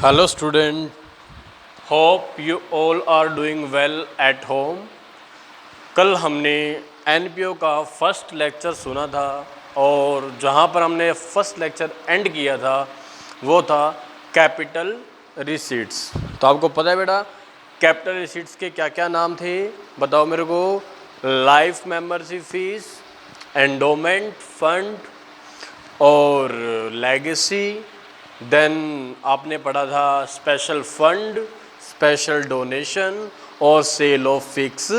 Hello student, hope you all are doing well at home। कल हमने NPO का first lecture सुना था और जहाँ पर हमने फर्स्ट लेक्चर एंड किया था वो था कैपिटल रिसीट्स। तो आपको पता है बेटा कैपिटल रिसीट्स के क्या क्या नाम थे, बताओ मेरे को। Life membership fees, endowment fund और लेगेसी। देन आपने पढ़ा था स्पेशल फंड, स्पेशल डोनेशन और सेल ऑफ फिक्स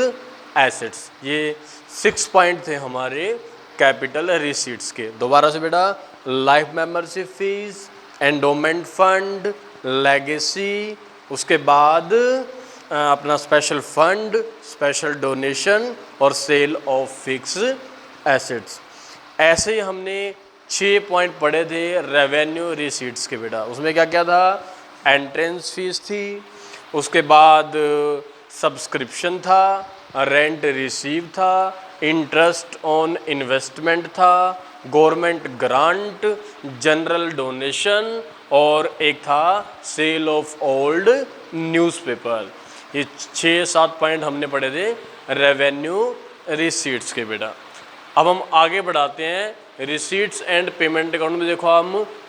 एसेट्स। ये 6 पॉइंट थे हमारे कैपिटल रिसीट्स के। दोबारा से बेटा, life membership fees, endowment fund, legacy, उसके बाद अपना स्पेशल फंड, स्पेशल डोनेशन और सेल ऑफ फिक्स एसेट्स। ऐसे ही हमने 6 पॉइंट पढ़े थे रेवेन्यू रिसीट्स के बेटा। उसमें क्या क्या था? एंट्रेंस फीस थी, उसके बाद सब्सक्रिप्शन था, रेंट रिसीव था, इंटरेस्ट ऑन इन्वेस्टमेंट था, गवर्नमेंट ग्रांट, जनरल डोनेशन और एक था सेल ऑफ ओल्ड न्यूज़पेपर। ये 6-7 पॉइंट हमने पढ़े थे रेवेन्यू रिसीट्स के बेटा। अब हम आगे बढ़ाते हैं रिसीट्स एंड पेमेंट अकाउंट में। देखो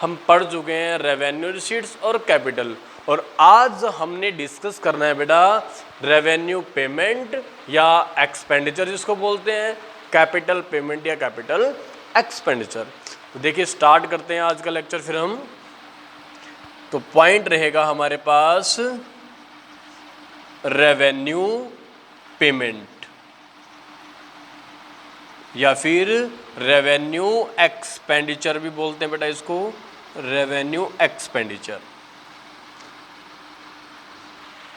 हम पढ़ चुके हैं रेवेन्यू रिसीट्स और कैपिटल, और आज हमने डिस्कस करना है बेटा रेवेन्यू पेमेंट या एक्सपेंडिचर जिसको बोलते हैं, कैपिटल पेमेंट या कैपिटल एक्सपेंडिचर। तो देखिए स्टार्ट करते हैं आज का लेक्चर फिर हम। तो पॉइंट रहेगा हमारे पास रेवेन्यू पेमेंट या फिर रेवेन्यू एक्सपेंडिचर भी बोलते हैं बेटा इसको, रेवेन्यू एक्सपेंडिचर।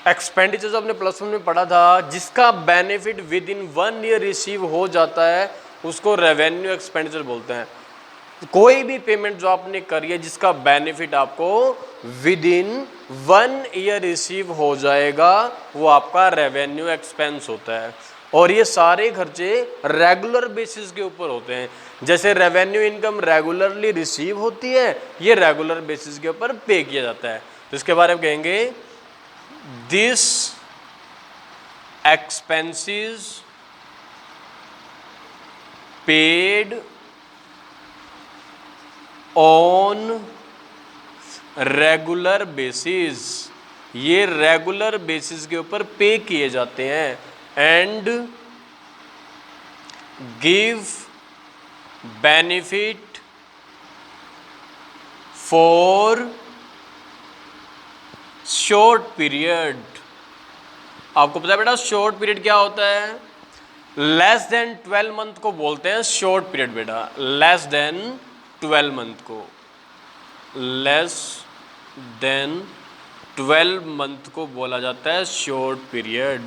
एक्सपेंडिचर जो आपने प्लस 1 में पढ़ा था, जिसका benefit with in 1 year receive हो जाता है उसको रेवेन्यू एक्सपेंडिचर बोलते हैं। कोई भी पेमेंट जो आपने करी है जिसका बेनिफिट आपको विद इन 1 ईयर रिसीव हो जाएगा वो आपका रेवेन्यू एक्सपेंस होता है। और ये सारे खर्चे रेगुलर बेसिस के ऊपर होते हैं। जैसे रेवेन्यू इनकम रेगुलरली रिसीव होती है, ये रेगुलर बेसिस के ऊपर पे किया जाता है। तो इसके बारे में कहेंगे this expenses paid on regular basis, ये रेगुलर बेसिस के ऊपर पे किए जाते हैं। And give benefit for short period. आपको पता है बेटा शॉर्ट पीरियड क्या होता है? लेस देन 12 मंथ को बोलते हैं शॉर्ट पीरियड बेटा। लेस देन 12 मंथ को, लेस देन 12 मंथ को बोला जाता है शॉर्ट पीरियड।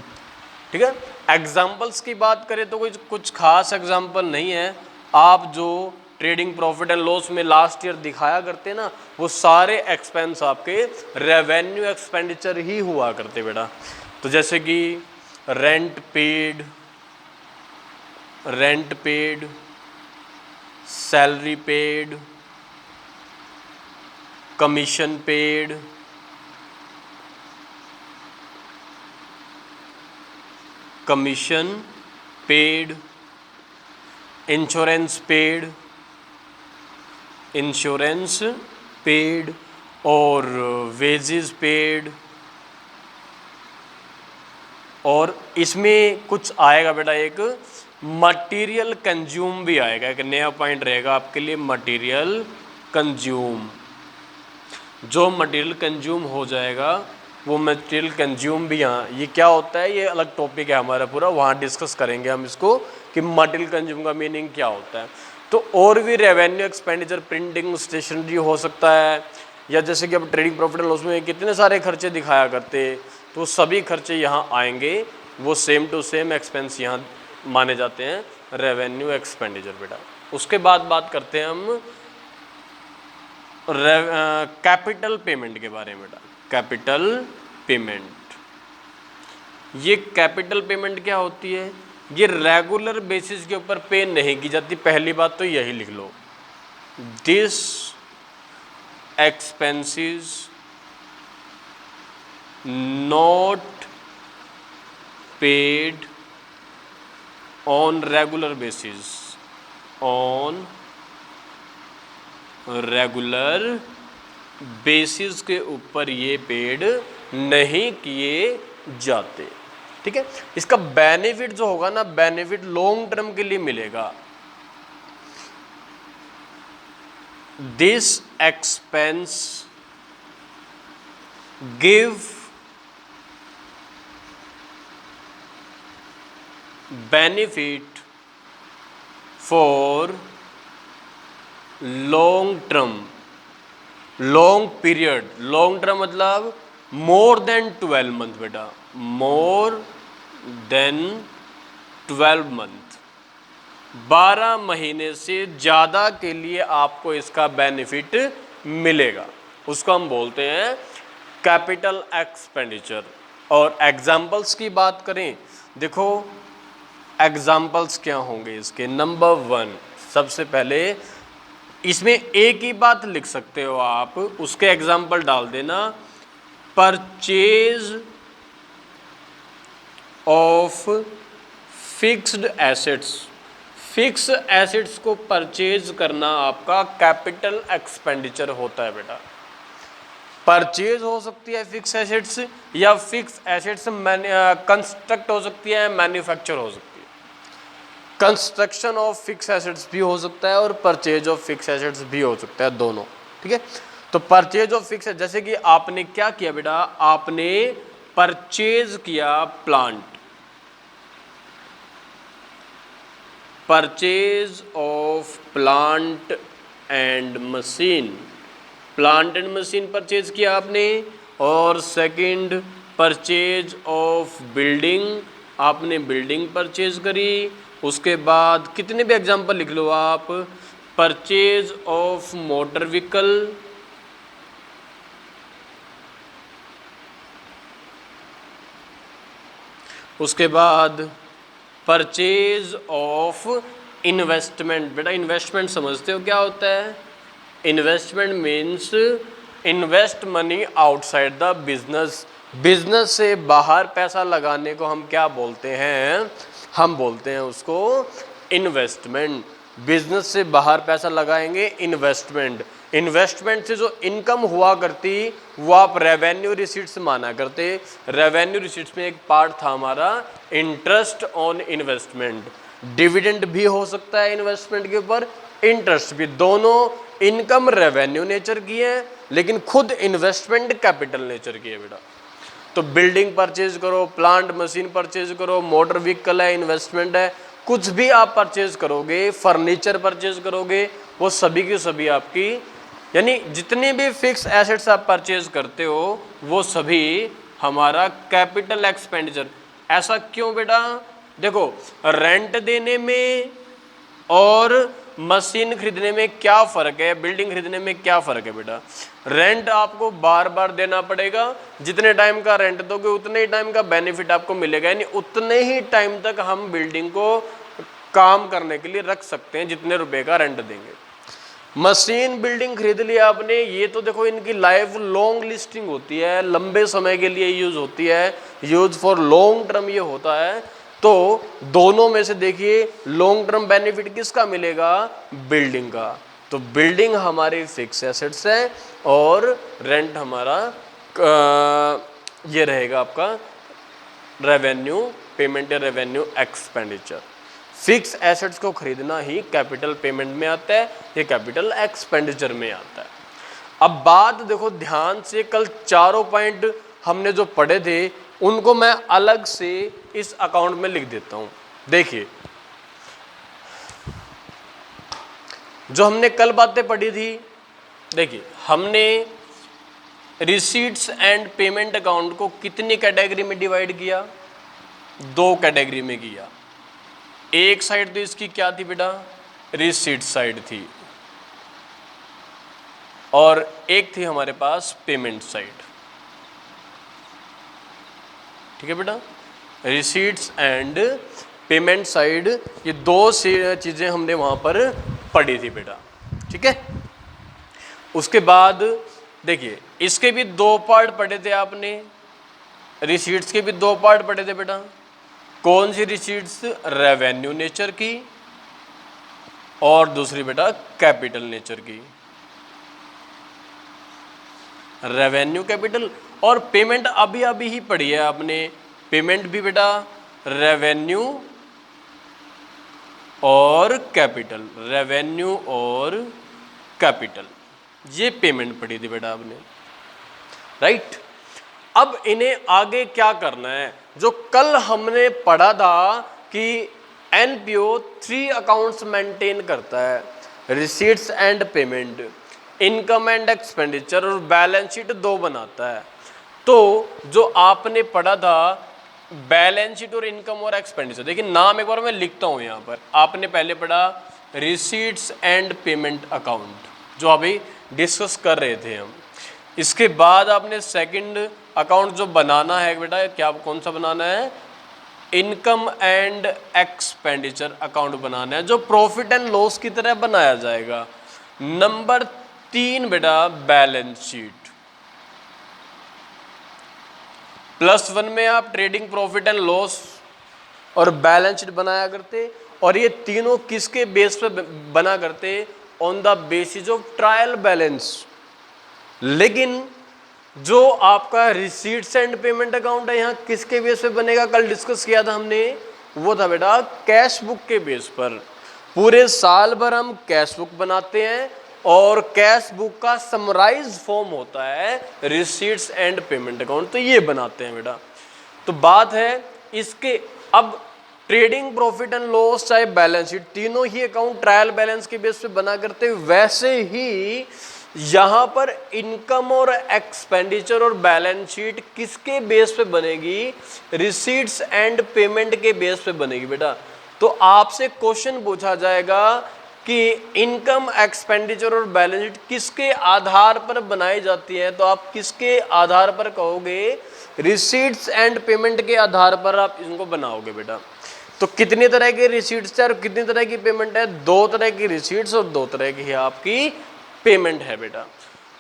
ठीक है। एग्जाम्पल्स की बात करें तो कुछ खास एग्जाम्पल नहीं है। आप जो ट्रेडिंग प्रॉफिट एंड लॉस में लास्ट ईयर दिखाया करते ना, वो सारे एक्सपेंस आपके रेवेन्यू एक्सपेंडिचर ही हुआ करते बेटा। तो जैसे कि rent paid, salary paid, commission paid, commission paid, insurance paid और वेजेस पेड। और इसमें कुछ आएगा बेटा एक मटेरियल कंज्यूम भी आएगा, एक नया पॉइंट रहेगा आपके लिए मटेरियल कंज्यूम। जो मटेरियल कंज्यूम हो जाएगा वो मटेरियल कंज्यूम भी, यहाँ ये क्या होता है ये अलग टॉपिक है हमारा पूरा, वहाँ डिस्कस करेंगे हम इसको कि मटेरियल कंज्यूम का मीनिंग क्या होता है। तो और भी रेवेन्यू एक्सपेंडिचर प्रिंटिंग स्टेशनरी हो सकता है, या जैसे कि अब ट्रेडिंग प्रॉफिट एंड लॉस में कितने सारे खर्चे दिखाया करते, तो सभी खर्चे यहाँ आएंगे, वो सेम टू सेम एक्सपेंस यहाँ माने जाते हैं रेवेन्यू एक्सपेंडिचर बेटा। उसके बाद बात करते हैं हम कैपिटल पेमेंट के बारे में बेटा। कैपिटल पेमेंट, ये कैपिटल पेमेंट क्या होती है? ये रेगुलर बेसिस के ऊपर पे नहीं की जाती। पहली बात तो यही लिख लो, this expenses not paid on regular basis, on regular basis के ऊपर ये पेड नहीं किए जाते। ठीक है, इसका बेनिफिट जो होगा ना, बेनिफिट लॉन्ग टर्म के लिए मिलेगा। This expense give benefit for long term, long period, long term मतलब मोर देन 12 मंथ बेटा, मोर देन 12 मंथ, 12 महीने से ज़्यादा के लिए आपको इसका बेनिफिट मिलेगा। उसको हम बोलते हैं कैपिटल एक्सपेंडिचर। और एग्जाम्पल्स की बात करें, देखो एग्जाम्पल्स क्या होंगे इसके। नंबर 1, सबसे पहले इसमें एक ही बात लिख सकते हो आप, उसके एग्जाम्पल डाल देना। Purchase of fixed assets, fix assets को परचेज करना आपका कैपिटल एक्सपेंडिचर होता है बेटा। परचेज हो सकती है फिक्स एसेट्स, या फिक्स एसेट्स कंस्ट्रक्ट हो सकती है, मैन्युफैक्चर हो सकती है। कंस्ट्रक्शन ऑफ फिक्स एसेट्स भी हो सकता है और परचेज ऑफ फिक्स एसेट्स भी हो सकता है, दोनों। ठीक है, तो परचेज ऑफ फिक्स, जैसे कि आपने क्या किया बेटा, आपने परचेज किया plant, purchase of plant and machine, plant and machine purchase किया आपने। और सेकंड, परचेज ऑफ बिल्डिंग, आपने बिल्डिंग परचेज करी। उसके बाद कितने भी एग्जांपल लिख लो आप, परचेज ऑफ मोटर व्हीकल, उसके बाद परचेज ऑफ इन्वेस्टमेंट। बेटा इन्वेस्टमेंट समझते हो क्या होता है? Investment means invest money outside the business, business से बाहर पैसा लगाने को हम क्या बोलते हैं? हम बोलते हैं उसको इन्वेस्टमेंट। बिजनेस से बाहर पैसा लगाएंगे, इन्वेस्टमेंट। इन्वेस्टमेंट से जो इनकम हुआ करती वो आप रेवेन्यू रिसीट्स माना करते। रेवेन्यू रिसीट्स में एक पार्ट था हमारा इंटरेस्ट ऑन इन्वेस्टमेंट। डिविडेंड भी हो सकता है इन्वेस्टमेंट के ऊपर, इंटरेस्ट भी। दोनों इनकम रेवेन्यू नेचर की है, लेकिन खुद इन्वेस्टमेंट कैपिटल नेचर की है बेटा। तो बिल्डिंग परचेज करो, प्लांट मशीन परचेज करो, मोटर व्हीकल है, इन्वेस्टमेंट है, कुछ भी आप परचेज करोगे, फर्नीचर परचेज करोगे, वो सभी की सभी आपकी, यानी जितने भी फिक्स एसेट्स आप परचेज करते हो वो सभी हमारा कैपिटल एक्सपेंडिचर। ऐसा क्यों बेटा? देखो रेंट देने में और मशीन खरीदने में क्या फ़र्क है, बिल्डिंग खरीदने में क्या फ़र्क है बेटा? रेंट आपको बार बार देना पड़ेगा, जितने टाइम का रेंट दोगे उतने ही टाइम का बेनिफिट आपको मिलेगा, यानी उतने ही टाइम तक हम बिल्डिंग को काम करने के लिए रख सकते हैं जितने रुपए का रेंट देंगे। मशीन बिल्डिंग खरीद लिया आपने, ये तो देखो इनकी लाइफ लॉन्ग लिस्टिंग होती है, लंबे समय के लिए यूज होती है, यूज फॉर लॉन्ग टर्म ये होता है। तो दोनों में से देखिए लॉन्ग टर्म बेनिफिट किसका मिलेगा? बिल्डिंग का। तो बिल्डिंग हमारी फिक्स एसेट्स है और रेंट हमारा ये रहेगा आपका रेवेन्यू पेमेंट या रेवेन्यू एक्सपेंडिचर। फिक्स एसेट्स को खरीदना ही कैपिटल पेमेंट में आता है, ये कैपिटल एक्सपेंडिचर में आता है। अब बात देखो ध्यान से, कल चारों पॉइंट हमने जो पढ़े थे उनको मैं अलग से इस अकाउंट में लिख देता हूं। देखिए जो हमने कल बातें पढ़ी थी, देखिए हमने रिसीट्स एंड पेमेंट अकाउंट को कितनी कैटेगरी में डिवाइड किया? 2 कैटेगरी में किया। एक साइड तो इसकी क्या थी बेटा? रिसीट साइड थी, और एक थी हमारे पास पेमेंट साइड। ठीक है बेटा, रिसीट्स एंड पेमेंट साइड, ये 2 चीजें हमने वहां पर पढ़ी थी बेटा। ठीक है, उसके बाद देखिए इसके भी 2 पार्ट पढ़े थे आपने। रिसीट्स के भी दो पार्ट पढ़े थे बेटा। कौन सी रिसीट्स? रेवेन्यू नेचर की और दूसरी बेटा कैपिटल नेचर की। रेवेन्यू कैपिटल और पेमेंट अभी अभी ही पढ़ी है आपने। पेमेंट भी बेटा रेवेन्यू और कैपिटल, रेवेन्यू और कैपिटल, ये पेमेंट पढ़ी थी बेटा आपने, राइट। अब इन्हें आगे क्या करना है? जो कल हमने पढ़ा था कि एनपीओ 3 अकाउंट्स मेंटेन करता है, receipts and payment, income and expenditure और बैलेंस शीट 2 बनाता है। तो जो आपने पढ़ा था बैलेंस शीट और इनकम और एक्सपेंडिचर, देखिए नाम एक बार मैं लिखता हूं यहां पर। आपने पहले पढ़ा रिसीट्स एंड पेमेंट अकाउंट, जो अभी डिस्कस कर रहे थे हम। इसके बाद आपने सेकंड अकाउंट जो बनाना है बेटा, क्या कौन सा बनाना है? इनकम एंड एक्सपेंडिचर अकाउंट बनाना है, जो प्रॉफिट एंड लॉस की तरह बनाया जाएगा। नंबर 3 बेटा बैलेंस शीट। +1 में आप ट्रेडिंग प्रॉफिट एंड लॉस और बैलेंस शीट बनाया करते, और ये तीनों किसके बेस पे बना करते? On the basis of trial balance. लेकिन जो आपका रिसीट्स एंड पेमेंट अकाउंट है, यहाँ किसके बेस पे बनेगा? कल डिस्कस किया था हमने, वो था बेटा कैश बुक के बेस पर। पूरे साल भर हम कैश बुक बनाते हैं और कैश बुक का समराइज फॉर्म होता है रिसीट्स एंड पेमेंट अकाउंट, तो ये बनाते हैं बेटा। तो बात है इसके, अब ट्रेडिंग प्रॉफिट एंड लॉस चाहे बैलेंस शीट, तीनों ही अकाउंट ट्रायल बैलेंस के बेस पे बना करते, वैसे ही यहां पर इनकम और एक्सपेंडिचर और बैलेंस शीट किसके बेस पे बनेगी? रिसीट्स एंड पेमेंट के बेस पे बनेगी बेटा। तो आपसे क्वेश्चन पूछा जाएगा कि इनकम, एक्सपेंडिचर और बैलेंस शीट किसके आधार पर बनाई जाती है, तो आप किसके आधार पर कहोगे? रिसीट्स एंड पेमेंट के आधार पर आप इनको बनाओगे बेटा। तो कितनी तरह के रिसीट्स है और कितनी तरह की पेमेंट है? 2 तरह की रिसीट्स और 2 तरह की आपकी पेमेंट है बेटा।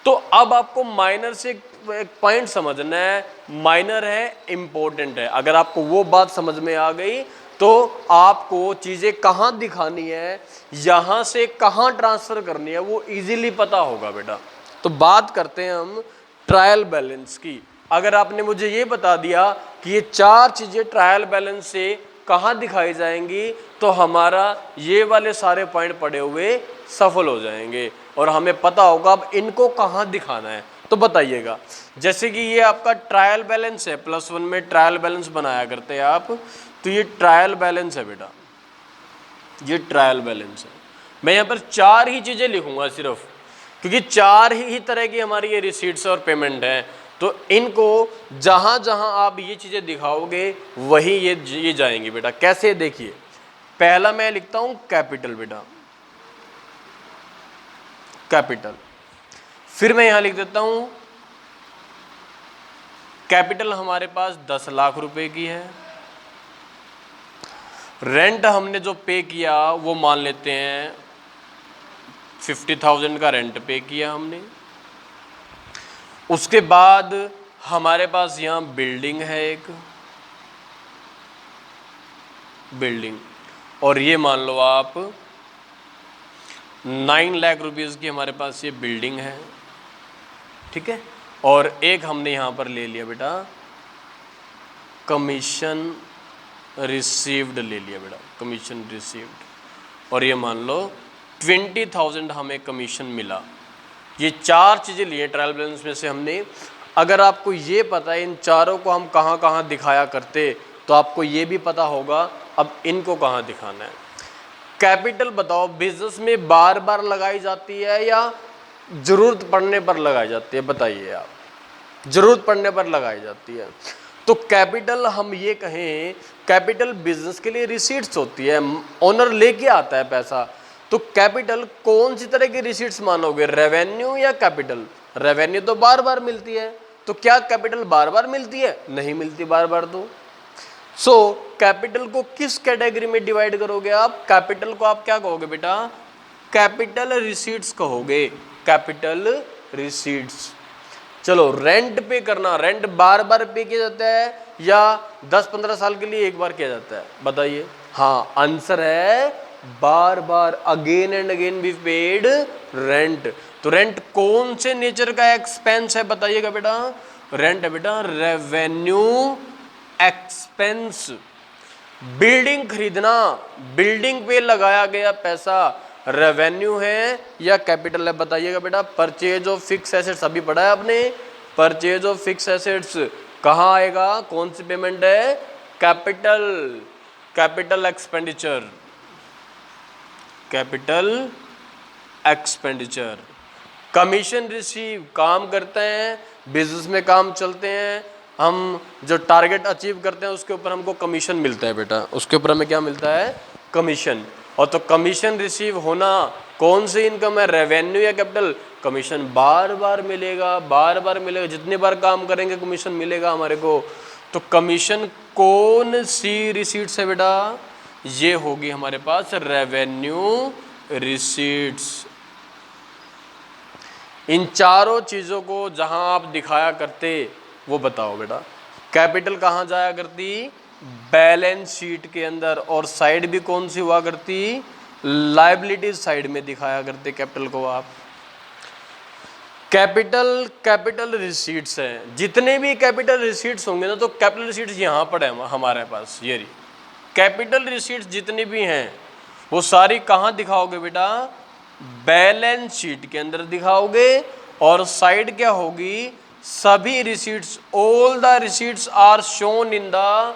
तो अब आपको माइनर से एक पॉइंट समझना है, माइनर है इंपॉर्टेंट है। अगर आपको वो बात समझ में आ गई तो आपको चीजें कहाँ दिखानी है, यहां से कहाँ ट्रांसफर करनी है, वो इजीली पता होगा बेटा। तो बात करते हैं हम ट्रायल बैलेंस की। अगर आपने मुझे ये बता दिया कि ये 4 चीजें ट्रायल बैलेंस से कहाँ दिखाई जाएंगी, तो हमारा ये वाले सारे पॉइंट पड़े हुए सफल हो जाएंगे और हमें पता होगा अब इनको कहाँ दिखाना है। तो बताइएगा, जैसे कि ये आपका ट्रायल बैलेंस है, +1 में ट्रायल बैलेंस बनाया करते हैं आप, तो ये ट्रायल बैलेंस है बेटा, ये ट्रायल बैलेंस है। मैं यहाँ पर 4 ही चीज़ें लिखूंगा सिर्फ, क्योंकि 4 ही तरह की हमारी ये रिसीट्स और पेमेंट है। तो इनको जहाँ जहाँ आप ये चीज़ें दिखाओगे वही ये जाएंगी बेटा। कैसे? देखिए, पहला मैं लिखता हूँ कैपिटल बेटा, कैपिटल। फिर मैं यहाँ लिख देता हूँ कैपिटल हमारे पास 10 लाख रुपए की है। रेंट हमने जो पे किया वो मान लेते हैं 50,000 का रेंट पे किया हमने। उसके बाद हमारे पास यहाँ बिल्डिंग है, एक बिल्डिंग, और ये मान लो आप 9 लाख रुपीज़ की हमारे पास ये बिल्डिंग है, ठीक है। और एक हमने यहाँ पर ले लिया बेटा कमीशन रिसीव्ड, ले लिया बेटा कमीशन रिसीव्ड, और ये मान लो 20,000 हमें कमीशन मिला। ये 4 चीज़ें लिए ट्रायल बैलेंस में से हमने। अगर आपको ये पता है इन चारों को हम कहाँ कहाँ दिखाया करते, तो आपको ये भी पता होगा अब इनको कहाँ दिखाना है। कैपिटल बताओ, बिजनेस में बार बार लगाई जाती है या जरूरत पड़ने पर लगाई जाती है? बताइए आप। जरूरत पड़ने पर लगाई जाती है। तो कैपिटल हम ये कहें, कैपिटल बिजनेस के लिए रिसीट्स होती है, ओनर लेके आता है पैसा। तो कैपिटल कौन सी तरह की रिसीट्स मानोगे, रेवेन्यू या कैपिटल? रेवेन्यू तो बार बार मिलती है, तो क्या कैपिटल बार बार मिलती है? नहीं मिलती बार बार। तो कैपिटल को किस कैटेगरी में डिवाइड करोगे आप? कैपिटल को आप क्या कहोगे बेटा? कैपिटल रिसीट्स कहोगे, कैपिटल रिसीट्स। चलो रेंट पे करना, रेंट बार बार पे किया जाता है या 10-15 साल के लिए एक बार किया जाता है, बताइए। हाँ, आंसर है बार बार, again and again we paid rent. तो रेंट कौन से नेचर का एक्सपेंस है बताइएगा बेटा? रेंट है बेटा रेवेन्यू एक्सपेंस। बिल्डिंग खरीदना, बिल्डिंग पे लगाया गया पैसा रेवेन्यू है या कैपिटल है, बताइएगा बेटा। परचेज ऑफ फिक्स एसेट्स अभी पढ़ा है आपने, परचेज ऑफ फिक्स एसेट्स कहाँ आएगा, कौन सी पेमेंट है? Capital, capital expenditure, capital expenditure. Commission receive, काम करते हैं, बिजनेस में काम चलते हैं, हम जो टारगेट अचीव करते हैं उसके ऊपर हमको कमीशन मिलता है बेटा, उसके ऊपर हमें क्या मिलता है? कमीशन। और तो कमीशन रिसीव होना कौन सी इनकम है, रेवेन्यू या कैपिटल? कमीशन बार बार मिलेगा, बार बार मिलेगा, जितनी बार काम करेंगे कमीशन मिलेगा हमारे को। तो कमीशन कौन सी रिसीट्स है बेटा? ये होगी हमारे पास रेवेन्यू रिसीट्स। इन चारों चीज़ों को जहां आप दिखाया करते वो बताओ बेटा। कैपिटल कहाँ जाया करती? बैलेंस शीट के अंदर। और साइड भी कौन सी हुआ करती? लायबिलिटीज साइड में दिखाया करते कैपिटल को आप। कैपिटल, कैपिटल रिसीट्स हैं, जितने भी कैपिटल रिसीट्स होंगे ना, तो कैपिटल रिसीट्स यहाँ पर है हमारे पास, ये रही कैपिटल रिसीट्स जितनी भी हैं वो सारी कहाँ दिखाओगे बेटा? बैलेंस शीट के अंदर दिखाओगे। और साइड क्या होगी? सभी receipts, all the receipts are shown in the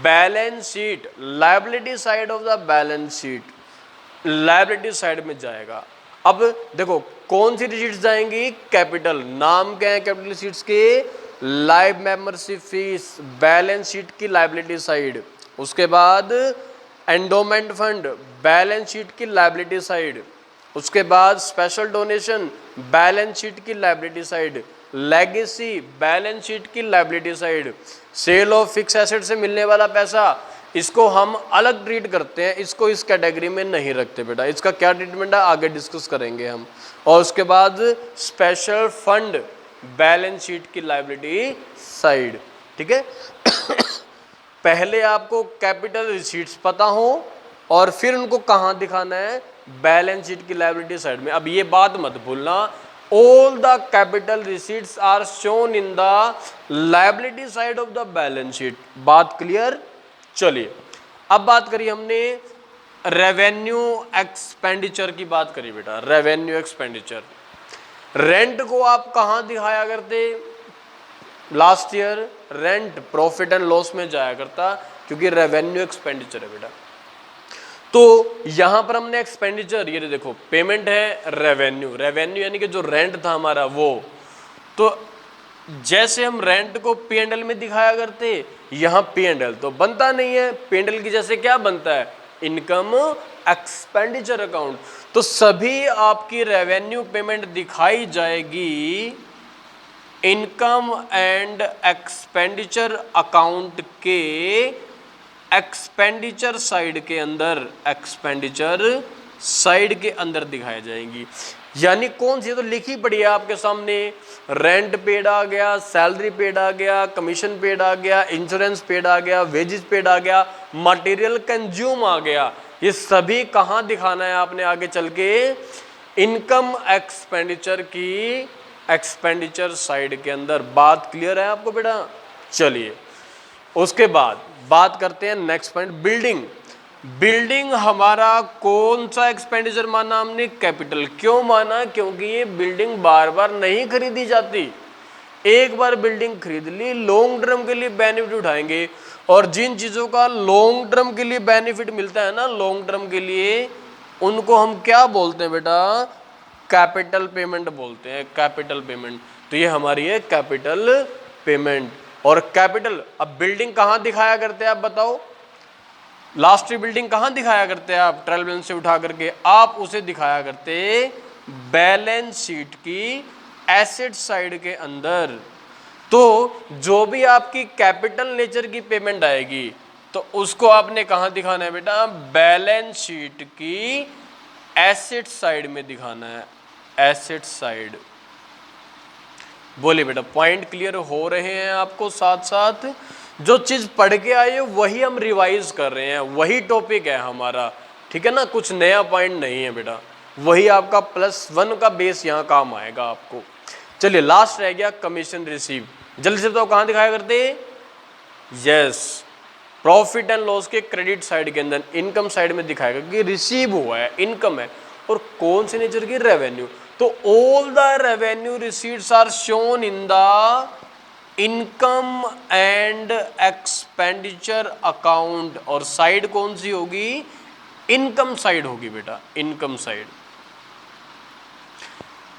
balance sheet, liability side of the balance sheet, liability side में जाएगा। अब देखो कौन सी रिसीट्स जाएंगी? कैपिटल। नाम क्या है कैपिटल रिसीट्स के? Life membership fees, balance sheet की लायबिलिटी साइड। उसके बाद एंडोमेंट फंड, बैलेंस शीट की लायबिलिटी साइड। उसके बाद स्पेशल डोनेशन, बैलेंस शीट की liability side. Legacy, balance sheet की liability side. Sale of fix asset से मिलने वाला पैसा, इसको हम अलग ट्रीट करते हैं, इसको इस कैटेगरी में नहीं रखते बेटा। इसका क्या ट्रीटमेंट है आगे डिस्कस करेंगे हम। और उसके बाद स्पेशल फंड, बैलेंस शीट की लायबिलिटी साइड। ठीक है पहले आपको कैपिटल रिसीट्स पता हो और फिर उनको कहाँ दिखाना है? बैलेंस शीट की लायबिलिटी साइड में। अब ये बात मत भूलना, all the capital receipts are shown in the liability side of the balance sheet. बात क्लियर? चलिए अब बात करी हमने रेवेन्यू एक्सपेंडिचर की बात करी बेटा। रेवेन्यू एक्सपेंडिचर, रेंट को आप कहाँ दिखाया करते? Last year rent profit and loss में जाया करता, क्योंकि रेवेन्यू एक्सपेंडिचर है बेटा। तो यहां पर हमने एक्सपेंडिचर, ये देखो पेमेंट है रेवेन्यू, रेवेन्यू यानी कि जो रेंट था हमारा वो। तो जैसे हम रेंट को P&L में दिखाया करते, यहाँ P&L तो बनता नहीं है, P&L की जैसे क्या बनता है? Income expenditure account. तो सभी आपकी रेवेन्यू पेमेंट दिखाई जाएगी इनकम एंड एक्सपेंडिचर अकाउंट के एक्सपेंडिचर साइड के अंदर, एक्सपेंडिचर साइड के अंदर दिखाई जाएंगी। यानी कौन सी? तो लिखी पड़ी है आपके सामने, रेंट पेड आ गया, सैलरी पेड आ गया, कमीशन पेड आ गया, इंश्योरेंस पेड आ गया, वेजेस पेड आ गया, मटेरियल कंज्यूम आ गया। ये सभी कहाँ दिखाना है आपने आगे चल के? इनकम एक्सपेंडिचर की एक्सपेंडिचर साइड के अंदर। बात क्लियर है आपको बेटा? चलिए उसके बाद बात करते हैं नेक्स्ट पॉइंट, बिल्डिंग। बिल्डिंग हमारा कौन सा एक्सपेंडिचर माना हमने? कैपिटल। क्यों माना? क्योंकि ये बिल्डिंग बार बार नहीं खरीदी जाती, एक बार बिल्डिंग खरीद ली, लॉन्ग टर्म के लिए बेनिफिट उठाएंगे। और जिन चीज़ों का लॉन्ग टर्म के लिए बेनिफिट मिलता है ना, लॉन्ग टर्म के लिए, उनको हम क्या बोलते हैं बेटा? कैपिटल पेमेंट बोलते हैं, कैपिटल पेमेंट। तो ये हमारी है कैपिटल पेमेंट। और कैपिटल, अब बिल्डिंग कहाँ दिखाया करते हैं आप बताओ? लास्ट बिल्डिंग कहाँ दिखाया करते हैं आप? ट्रायल बैलेंस से उठा करके आप उसे दिखाया करते बैलेंस शीट की एसेट साइड के अंदर। तो जो भी आपकी कैपिटल नेचर की पेमेंट आएगी तो उसको आपने कहाँ दिखाना है बेटा? बैलेंस शीट की एसेट साइड में दिखाना है, एसेट साइड। बोलिए बेटा, पॉइंट क्लियर हो रहे हैं आपको? साथ साथ जो चीज़ पढ़ के आए वही हम रिवाइज कर रहे हैं, वही टॉपिक है हमारा, ठीक है ना, कुछ नया पॉइंट नहीं है बेटा, वही आपका +1 का बेस यहाँ काम आएगा आपको। चलिए लास्ट रह गया कमीशन रिसीव। जल्दी से बताओ कहाँ दिखाया करते? यस, प्रॉफिट एंड लॉस के क्रेडिट साइड के अंदर, इनकम साइड में दिखाएगा कि रिसीव हुआ है, इनकम है, और कौन से नेचर की? रेवेन्यू। तो all the revenue receipts are shown in the income and expenditure account, और साइड कौन सी होगी? इनकम साइड होगी बेटा, इनकम साइड।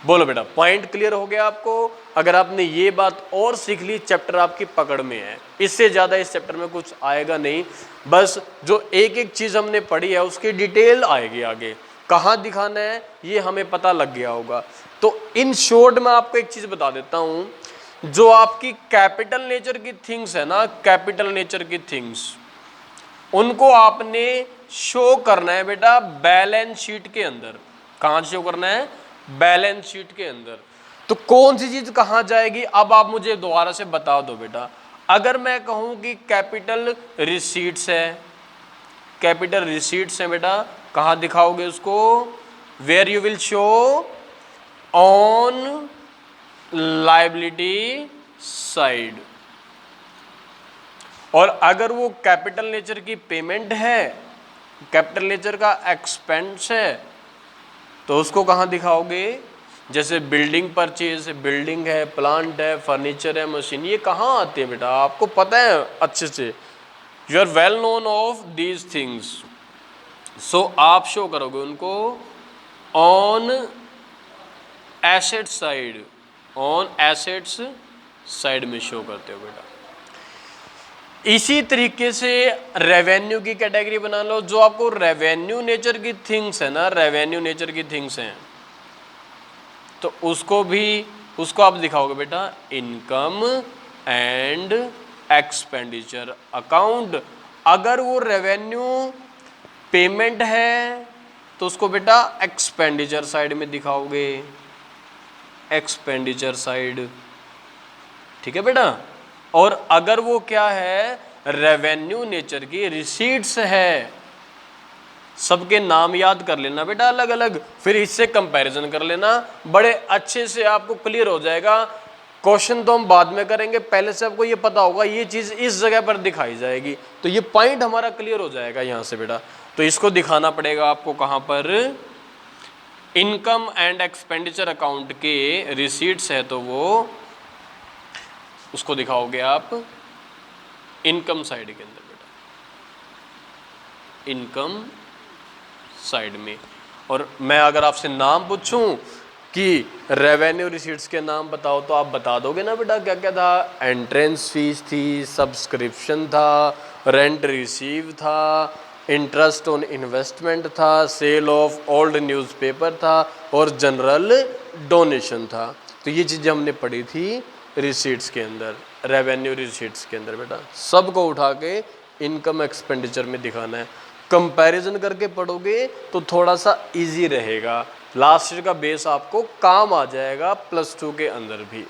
बोलो बेटा, पॉइंट क्लियर हो गया आपको? अगर आपने ये बात और सीख ली, चैप्टर आपकी पकड़ में है, इससे ज़्यादा इस चैप्टर में कुछ आएगा नहीं, बस जो एक एक चीज़ हमने पढ़ी है उसकी डिटेल आएगी आगे, कहाँ दिखाना है ये हमें पता लग गया होगा। तो इन शॉर्ट में आपको एक चीज़ बता देता हूँ, जो आपकी कैपिटल नेचर की थिंग्स है ना, कैपिटल नेचर की थिंग्स, उनको आपने शो करना है बेटा बैलेंस शीट के अंदर। कहाँ शो करना है? बैलेंस शीट के अंदर। तो कौन सी चीज कहाँ जाएगी, अब आप मुझे दोबारा से बता दो बेटा। अगर मैं कहूँ कि कैपिटल रिसीट्स है, कैपिटल रिसीट्स है बेटा, कहाँ दिखाओगे उसको? Where you will show on liability side. और अगर वो कैपिटल नेचर की पेमेंट है, कैपिटल नेचर का एक्सपेंस है, तो उसको कहाँ दिखाओगे? जैसे बिल्डिंग परचेज, बिल्डिंग है, प्लांट है, फर्नीचर है, मशीन, ये कहाँ आते हैं बेटा? आपको पता है अच्छे से, you are well known of these things. So आप शो करोगे उनको on asset side, on assets side में शो करते हो बेटा। इसी तरीके से रेवेन्यू की कैटेगरी बना लो, जो आपको रेवेन्यू नेचर की थिंग्स है ना, रेवेन्यू नेचर की थिंग्स हैं, तो उसको आप दिखाओगे बेटा इनकम एंड एक्सपेंडिचर अकाउंट। अगर वो रेवेन्यू पेमेंट है तो उसको बेटा एक्सपेंडिचर साइड में दिखाओगे, एक्सपेंडिचर साइड, ठीक है बेटा। और अगर वो क्या है, रेवेन्यू नेचर की रिसीट्स है, सबके नाम याद कर लेना बेटा अलग अलग, फिर इससे कंपैरिजन कर लेना, बड़े अच्छे से आपको क्लियर हो जाएगा। क्वेश्चन तो हम बाद में करेंगे, पहले से आपको ये पता होगा ये चीज़ इस जगह पर दिखाई जाएगी, तो ये पॉइंट हमारा क्लियर हो जाएगा यहाँ से बेटा। तो इसको दिखाना पड़ेगा आपको कहाँ पर? इनकम एंड एक्सपेंडिचर अकाउंट के रिसीट्स है तो वो उसको दिखाओगे आप इनकम साइड के अंदर बेटा, इनकम साइड में। और मैं अगर आपसे नाम पूछूं कि रेवेन्यू रिसीट्स के नाम बताओ, तो आप बता दोगे ना बेटा क्या क्या था? एंट्रेंस फीस थी, सब्सक्रिप्शन था, रेंट रिसीव था, इंटरेस्ट ऑन इन्वेस्टमेंट था, सेल ऑफ ओल्ड न्यूज़पेपर था, और जनरल डोनेशन था। तो ये चीज़ें हमने पढ़ी थी रिसीट्स के अंदर, रेवेन्यू रिसीट्स के अंदर बेटा। सबको उठा के इनकम एक्सपेंडिचर में दिखाना है। कंपैरिजन करके पढ़ोगे तो थोड़ा सा इजी रहेगा, लास्ट ईयर का बेस आपको काम आ जाएगा +2 के अंदर भी।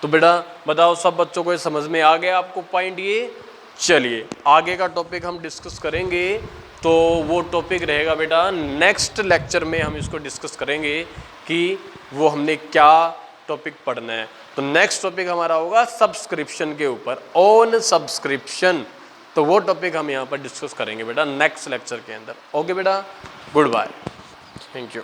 तो बेटा बताओ सब बच्चों को ये समझ में आ गया आपको पॉइंट ये? चलिए आगे का टॉपिक हम डिस्कस करेंगे, तो वो टॉपिक रहेगा बेटा नेक्स्ट लेक्चर में हम इसको डिस्कस करेंगे कि वो हमने क्या टॉपिक पढ़ना है। तो नेक्स्ट टॉपिक हमारा होगा सब्सक्रिप्शन के ऊपर, ऑन सब्सक्रिप्शन। तो वो टॉपिक हम यहाँ पर डिस्कस करेंगे बेटा नेक्स्ट लेक्चर के अंदर। ओके बेटा, गुड बाय, थैंक यू।